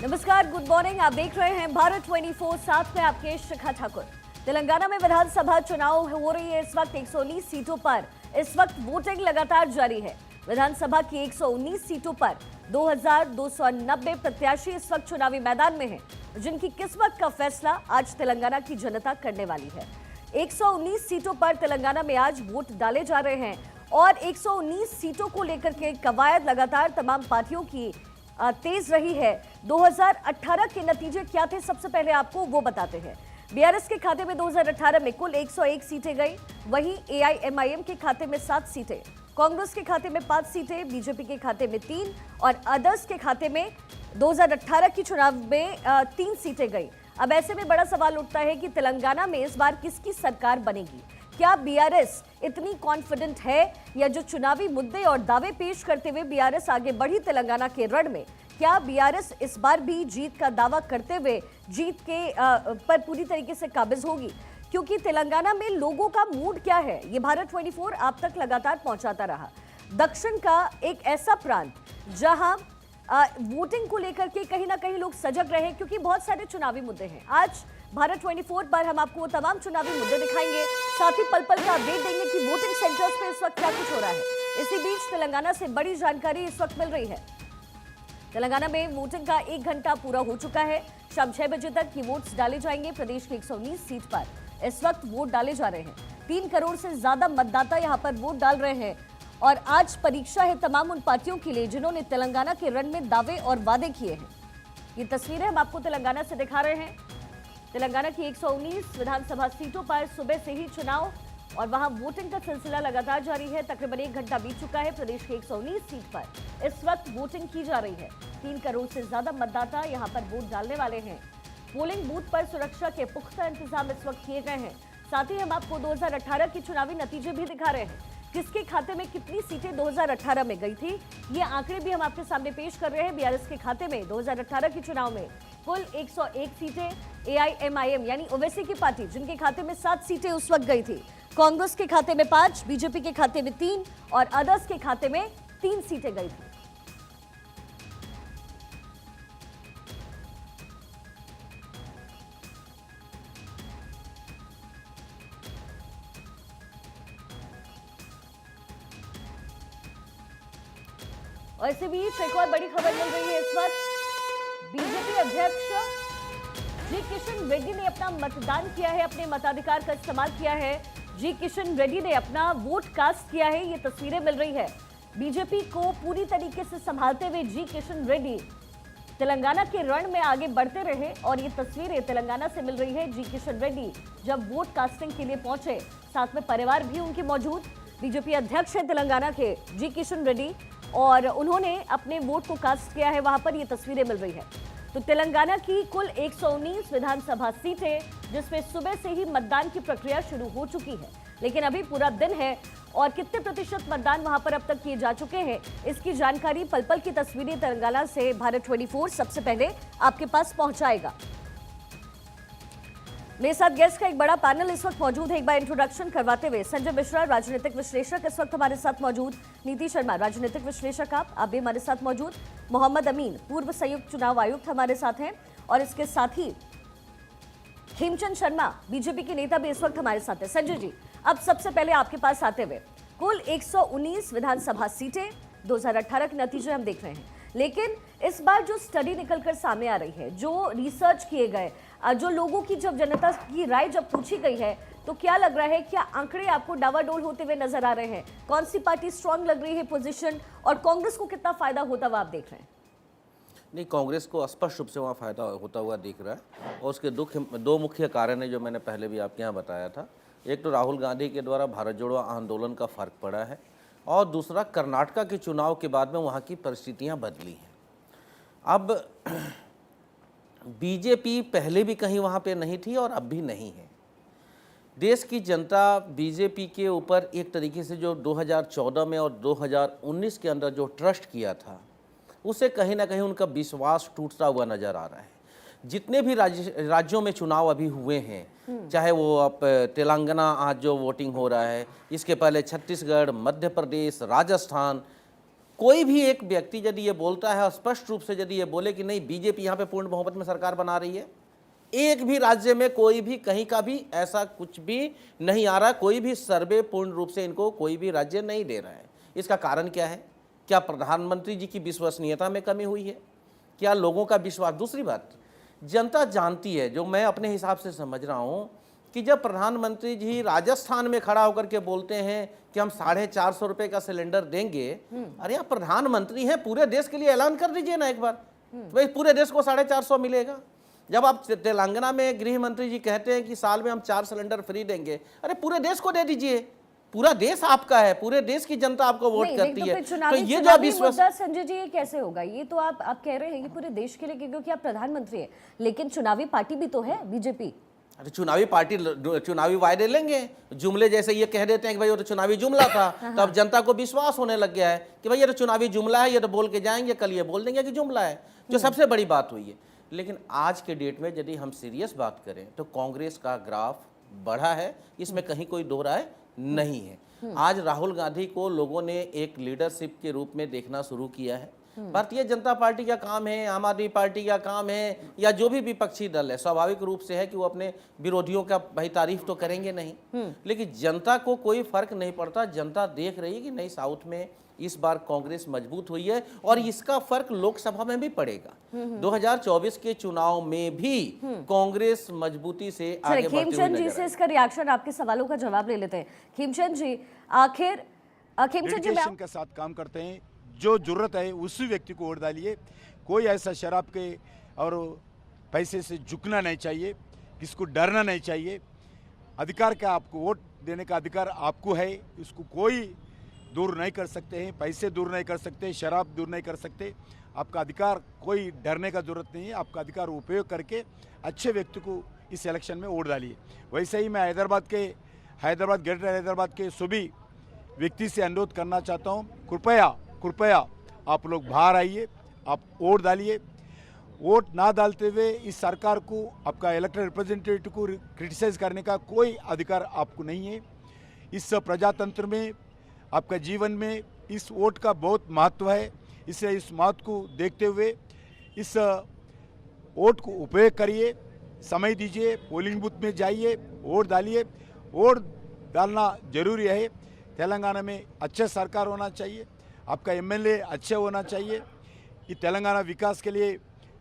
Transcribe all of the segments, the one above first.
नमस्कार, good morning. आप देख रहे हैं भारत 24, साथ में आपके शिखा ठाकुर। तेलंगाना में विधानसभा चुनाव हो रही है। इस वक्त 119 सीटों पर इस वक्त वोटिंग लगातार जारी है। विधानसभा की 119 सीटों पर 2290 प्रत्याशी इस वक्त चुनावी मैदान में हैं, जिनकी किस्मत का फैसला आज तेलंगाना की जनता करने वाली है। 119 सीटों पर तेलंगाना में आज वोट डाले जा रहे हैं और 119 सीटों को लेकर के कवायद लगातार तमाम पार्टियों की तेज रही है। 2018 के नतीजे क्या थे, सबसे पहले आपको वो बताते हैं। बीआरएस के खाते में 2018 में कुल 101 सीटें गई, वहीं एआईएमआईएम के खाते में 7 सीटें, कांग्रेस के खाते में 5 सीटें, बीजेपी के खाते में 3 और अदर्स के खाते में 2018 की चुनाव में 3 सीटें गई। अब ऐसे में बड़ा सवाल उठता है कि तेलंगाना में इस बार किसकी सरकार बनेगी। क्या बीआरएस इतनी कॉन्फिडेंट है या जो चुनावी मुद्दे और दावे पेश करते हुए बीआरएस आगे बढ़ी तेलंगाना के रण में, क्या बीआरएस इस बार भी जीत का दावा करते हुए जीत के पर पूरी तरीके से काबिज होगी? क्योंकि तेलंगाना में लोगों का मूड क्या है, ये भारत 24 आप तक लगातार पहुंचाता रहा। दक्षिण का एक ऐसा प्रांत जहां वोटिंग को लेकर के कहीं ना कहीं लोग सजग रहे, क्योंकि बहुत सारे चुनावी मुद्दे हैं। आज भारत 24 पर हम आपको तमाम चुनावी मुद्दे दिखाएंगे, साथ ही पल पल का अपडेट देंगे कि वोटिंग सेंटर्स पे इस वक्त क्या कुछ हो रहा है। इसी बीच तेलंगाना से बड़ी जानकारी इस वक्त मिल रही है। तेलंगाना में वोटिंग का 1 घंटा पूरा हो चुका है। शाम 6 बजे तक ये वोट्स डाले जाएंगे। प्रदेश की 119 सीट पर इस वक्त वोट डाले जा रहे हैं। 3 करोड़ से ज्यादा मतदाता यहाँ पर वोट डाल रहे हैं और आज परीक्षा है तमाम उन पार्टियों के लिए जिन्होंने तेलंगाना के रण में दावे और वादे किए हैं। ये तस्वीरें हम आपको तेलंगाना से दिखा रहे हैं। तेलंगाना की 119 विधानसभा सीटों पर सुबह से ही चुनाव और वहां वोटिंग का सिलसिला लगातार जारी है। तकरीबन 1 घंटा बीत चुका है। प्रदेश की 119 सीट पर इस वक्त वोटिंग की जा रही है। 3 करोड़ से ज्यादा मतदाता यहां पर वोट डालने वाले हैं। पोलिंग बूथ पर सुरक्षा के पुख्ता इंतजाम इस वक्त किए गए हैं। साथ ही हम आपको 2018 की चुनावी नतीजे भी दिखा रहे हैं। किसके खाते में कितनी सीटें 2018 में गई थी, ये आंकड़े भी हम आपके सामने पेश कर रहे हैं। बीआरएस के खाते में 2018 की चुनाव में कुल 101 सीटें, एआईएमआईएम यानी ओवैसी की पार्टी जिनके खाते में 7 सीटें उस वक्त गई थी, कांग्रेस के खाते में 5, बीजेपी के खाते में 3 और अदर्स के खाते में 3 सीटें गई थी। और इसी बीच एक और बड़ी खबर मिल रही है इस वक्त। बीजेपी अध्यक्ष जी किशन रेड्डी ने अपना मतदान किया है, अपने मताधिकार का इस्तेमाल किया है। जी किशन रेड्डी ने अपना वोट कास्ट किया है, ये तस्वीरें मिल रही है। बीजेपी को पूरी तरीके से संभालते हुए जी किशन रेड्डी तेलंगाना के रण में आगे बढ़ते रहे और ये तस्वीरें तेलंगाना से मिल रही है। जी किशन रेड्डी जब वोट कास्टिंग के लिए पहुंचे, साथ में परिवार भी उनके मौजूद। बीजेपी अध्यक्ष है तेलंगाना के जी किशन रेड्डी और उन्होंने अपने वोट को कास्ट किया है, वहां पर ये तस्वीरें मिल रही है। तो तेलंगाना की कुल 119 विधानसभा सीटें, जिसमें सुबह से ही मतदान की प्रक्रिया शुरू हो चुकी है, लेकिन अभी पूरा दिन है और कितने प्रतिशत मतदान वहां पर अब तक किए जा चुके हैं, इसकी जानकारी पल पल की तस्वीरें तेलंगाना से भारत 24 सबसे पहले आपके पास पहुंचाएगा। मेरे साथ गेस्ट का एक बड़ा पैनल इस वक्त मौजूद है। एक बार इंट्रोडक्शन करवाते हुए, संजय मिश्रा राजनीतिक विश्लेषक इस वक्त हमारे साथ मौजूद, नीति शर्मा राजनीतिक विश्लेषक आप भी हमारे साथ मौजूद, मोहम्मद अमीन पूर्व संयुक्त चुनाव आयुक्त हमारे साथ हैं और इसके साथ ही हेमचंद शर्मा बीजेपी के नेता भी इस वक्त हमारे साथ हैं। संजय जी, अब सबसे पहले आपके पास आते हुए, कुल 119 विधानसभा सीटें, 2018 के नतीजे हम देख रहे हैं, लेकिन इस बार जो स्टडी निकलकर सामने आ रही है, जो रिसर्च किए गए, जो लोगों की जब जनता की राय जब पूछी गई है, तो क्या लग रहा है, क्या आंकड़े आपको डावाडोल होते हुए नजर आ रहे हैं? कौन सी पार्टी स्ट्रांग लग रही है पोजीशन और कांग्रेस को कितना फायदा होता हुआ आप देख रहे हैं? नहीं, कांग्रेस को स्पष्ट रूप से वहाँ फायदा होता हुआ दिख रहा है और उसके दो मुख्य कारण है जो मैंने पहले भी आपके यहाँ बताया था। एक तो राहुल गांधी के द्वारा भारत जोड़ो आंदोलन का फर्क पड़ा है और दूसरा कर्नाटका के चुनाव के बाद में वहाँ की परिस्थितियाँ बदली हैं। अब बीजेपी पहले भी कहीं वहाँ पे नहीं थी और अब भी नहीं है। देश की जनता बीजेपी के ऊपर एक तरीके से जो 2014 में और 2019 के अंदर जो ट्रस्ट किया था, उसे कहीं ना कहीं उनका विश्वास टूटता हुआ नज़र आ रहा है। जितने भी राज्यों में चुनाव अभी हुए हैं, चाहे वो अब तेलंगाना आज जो वोटिंग हो रहा है, इसके पहले छत्तीसगढ़, मध्य प्रदेश, राजस्थान, कोई भी एक व्यक्ति यदि ये बोलता है और स्पष्ट रूप से यदि ये बोले कि नहीं बीजेपी यहाँ पे पूर्ण बहुमत में सरकार बना रही है, एक भी राज्य में कोई भी कहीं का भी ऐसा कुछ भी नहीं आ रहा, कोई भी सर्वे पूर्ण रूप से इनको कोई भी राज्य नहीं दे रहा है। इसका कारण क्या है? क्या प्रधानमंत्री जी की विश्वसनीयता में कमी हुई है? क्या लोगों का विश्वास? दूसरी बात, जनता जानती है, जो मैं अपने हिसाब से समझ रहा हूँ, कि जब प्रधानमंत्री जी राजस्थान में खड़ा होकर के बोलते हैं कि हम 450 रुपए का सिलेंडर देंगे, अरे आप प्रधानमंत्री हैं, पूरे देश के लिए ऐलान कर दीजिए ना एक बार, तो भाई पूरे देश को 450 मिलेगा। जब आप तेलंगाना में गृह मंत्री जी कहते हैं कि साल में हम 4 सिलेंडर फ्री देंगे, अरे पूरे देश को दे दीजिए, पूरा देश आपका है, पूरे देश की जनता आपको वोट करती है। तो ये जो विश्वास, संजय जी, ये कैसे होगा? ये तो आप कह रहे हैं कि पूरे देश के लिए, क्योंकि आप प्रधानमंत्री हैं, लेकिन चुनावी पार्टी भी तो है बीजेपी। अरे चुनावी पार्टी चुनावी वायदे लेंगे, जुमले जैसे ये कह देते हैं कि भाई वो तो चुनावी जुमला था, तो अब जनता को विश्वास होने लग गया है कि भाई ये तो चुनावी जुमला है, ये तो बोल के जाएंगे, कल ये बोल देंगे कि जुमला है, जो सबसे बड़ी बात हुई है। लेकिन आज के डेट में यदि हम सीरियस बात करें तो कांग्रेस का ग्राफ बढ़ा है, इसमें कहीं कोई दो राय नहीं है। आज राहुल गांधी को लोगों ने एक लीडरशिप के रूप में देखना शुरू किया है। भारतीय जनता पार्टी का काम है, आम आदमी पार्टी का काम है, या जो भी विपक्षी दल है, स्वाभाविक रूप से है कि वो अपने विरोधियों का भाई तारीफ तो करेंगे नहीं, लेकिन जनता को कोई फर्क नहीं पड़ता। जनता देख रही है कि नहीं, साउथ में इस बार कांग्रेस मजबूत हुई है और इसका फर्क लोकसभा में भी पड़ेगा। 2024 के चुनाव में भी कांग्रेस मजबूती से आगे बढ़ती हुई खीमचंद जी नजर से आएगी। इसका रिएक्शन, आपके सवालों का जवाब ले लेते हैं। खीमचंद जी, आखिर खीमचंद जी, डेडिकेशन के साथ काम करते हैं, जो जरूरत है उसी व्यक्ति को वोट डालिए। कोई ऐसा शराब के और पैसे से झुकना नहीं चाहिए, किसको डरना नहीं चाहिए। अधिकार का, आपको वोट देने का अधिकार आपको है, इसको कोई दूर नहीं कर सकते हैं, पैसे दूर नहीं कर सकते, शराब दूर नहीं कर सकते। आपका अधिकार, कोई डरने का जरूरत नहीं है। आपका अधिकार उपयोग करके अच्छे व्यक्ति को इस इलेक्शन में वोट डालिए। वैसे ही मैं हैदराबाद ग्रेटर हैदराबाद के सभी व्यक्ति से अनुरोध करना चाहता हूँ, कृपया आप लोग बाहर आइए, आप वोट डालिए। वोट ना डालते हुए इस सरकार को, आपका इलेक्टेड रिप्रेजेंटेटिव को क्रिटिसाइज करने का कोई अधिकार आपको नहीं है। इस प्रजातंत्र में, आपका जीवन में इस वोट का बहुत महत्व है, इसलिए इस महत्व को देखते हुए इस वोट को उपयोग करिए, समय दीजिए, पोलिंग बूथ में जाइए, वोट डालिए। वोट डालना जरूरी है। तेलंगाना में अच्छे सरकार होना चाहिए, आपका एमएलए अच्छे होना चाहिए। कि तेलंगाना विकास के लिए,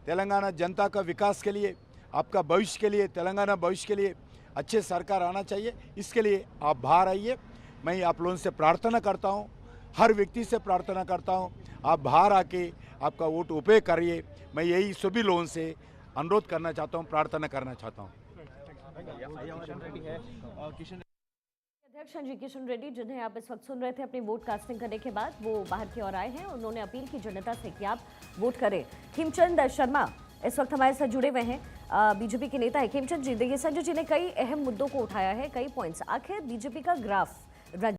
तेलंगाना जनता का विकास के लिए, आपका भविष्य के लिए, तेलंगाना भविष्य के लिए अच्छे सरकार आना चाहिए। इसके लिए आप बाहर आइए। मैं आप लोगों से प्रार्थना करता हूं, हर व्यक्ति से प्रार्थना करता हूं, आप बाहर आके आपका वोट उपयोग करिए। मैं यही सभी लोगों से अनुरोध करना चाहता हूं, प्रार्थना करना चाहता हूं। अध्यक्ष संजय किशन रेड्डी, जिन्हें आप इस वक्त सुन रहे थे, अपनी वोट कास्टिंग करने के बाद वो बाहर की ओर आए हैं। उन्होंने अपील की जनता से कि आप वोट करें। खीमचंद शर्मा इस वक्त हमारे साथ जुड़े हुए हैं, बीजेपी के नेता है। खीमचंद जी, देखिए संजय जी ने कई अहम मुद्दों को उठाया है, कई पॉइंट्स। आखिर बीजेपी का ग्राफ